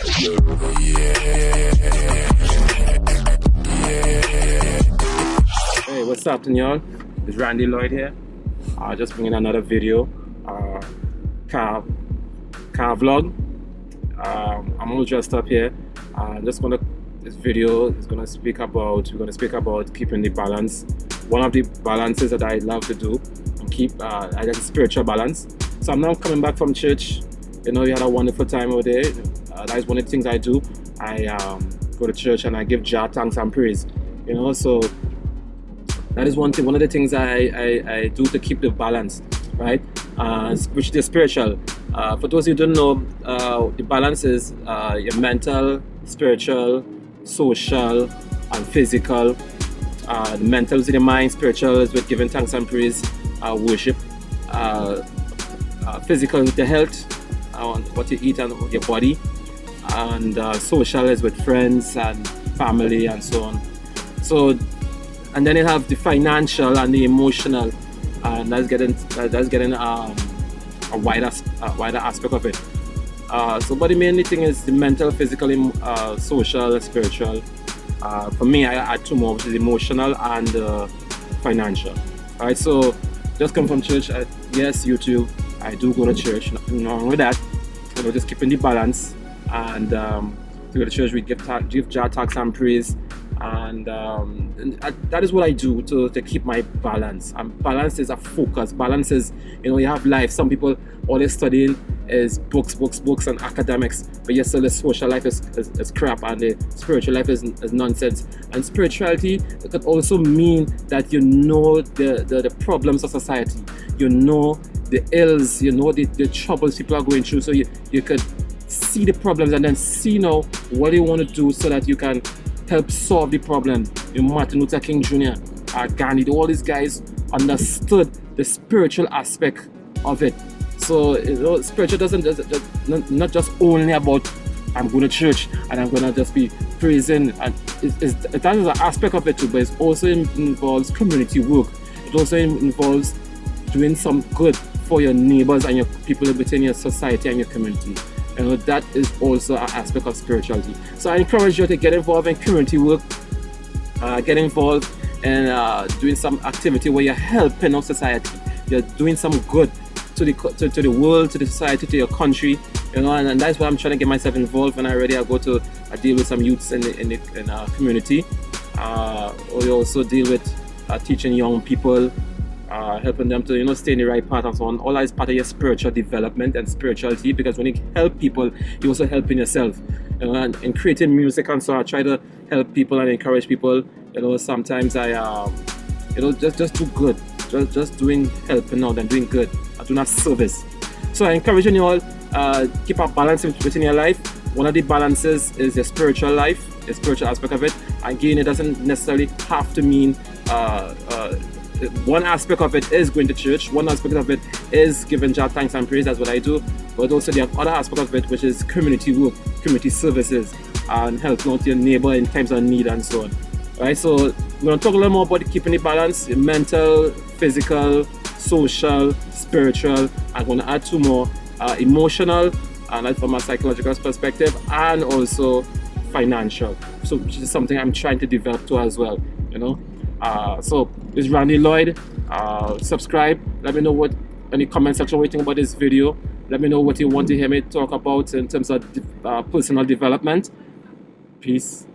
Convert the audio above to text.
Hey, what's up, y'all? It's Randy Lloyd here. Just bringing another video, car vlog. I'm all dressed up here. This video is gonna speak about. We're gonna speak about keeping the balance. One of the balances that I love to do and keep, I like spiritual balance. So I'm now coming back from church. You know, we had a wonderful time over there. That is one of the things I do. I go to church and I give Jah thanks and praise. You know, so that is one thing. One of the things I do to keep the balance, right? Which is spiritual. For those who don't know, the balance is your mental, spiritual, social, and physical. The mental is in the mind, spiritual is with giving thanks and praise, worship. Physical is the health, what you eat and your body, and social is with friends and family and so on. So, and then you have the financial and the emotional, and that's getting a wider aspect of it. But the main thing is the mental, physical, social, spiritual. For me, I add two more, which is emotional and financial. All right, so just come from church. Yes, YouTube. I do go to church. Nothing wrong with that. You know, just keeping the balance. And to go to church, we give Jah thanks and praise. And that is what I do to keep my balance. And balance is a focus. Balance is, you know, you have life. Some people, all they're studying is books and academics, but yes, so the social life is crap, and the spiritual life is nonsense. And spirituality could also mean that you know the problems of society, you know the ills, you know the troubles people are going through, so you could see the problems and then see now what you want to do so that you can help solve the problem. Martin Luther King Jr., Gandhi, all these guys understood the spiritual aspect of it. So, you know, spiritual doesn't not just only about I'm going to church and I'm going to just be praising, and that is an aspect of it too, but it also involves community work. It also involves doing some good for your neighbors and your people within your society and your community. You know, that is also an aspect of spirituality. So I encourage you to get involved in community work, get involved in doing some activity where you're helping our society, you're doing some good to the world, to the society, to your country, you know, and that's why I'm trying to get myself involved. When I deal with some youths in our community. We also deal with teaching young people, helping them to, you know, stay in the right path and so on. All that is part of your spiritual development and spirituality, because when you help people, you're also helping yourself. You know, and in creating music and so I try to help people and encourage people. You know, sometimes I you know, just do good. Just doing helping out and doing good. I do not service. So I encourage you all, keep a balance within your life. One of the balances is your spiritual life, the spiritual aspect of it. Again, it doesn't necessarily have to mean one aspect of it is going to church, one aspect of it is giving Jah thanks and praise, that's what I do. But also the other aspect of it, which is community work, community services, and helping out your neighbor in times of need and so on. Right, so we're going to talk a little more about keeping the balance: mental, physical, social, spiritual. I'm going to add two more: emotional, and that's from a psychological perspective, and also financial. So, which is something I'm trying to develop too as well. You know, so this is Randy Lloyd. Subscribe. Let me know what any comment section what you think about this video. Let me know what you want to hear me talk about in terms of personal development. Peace.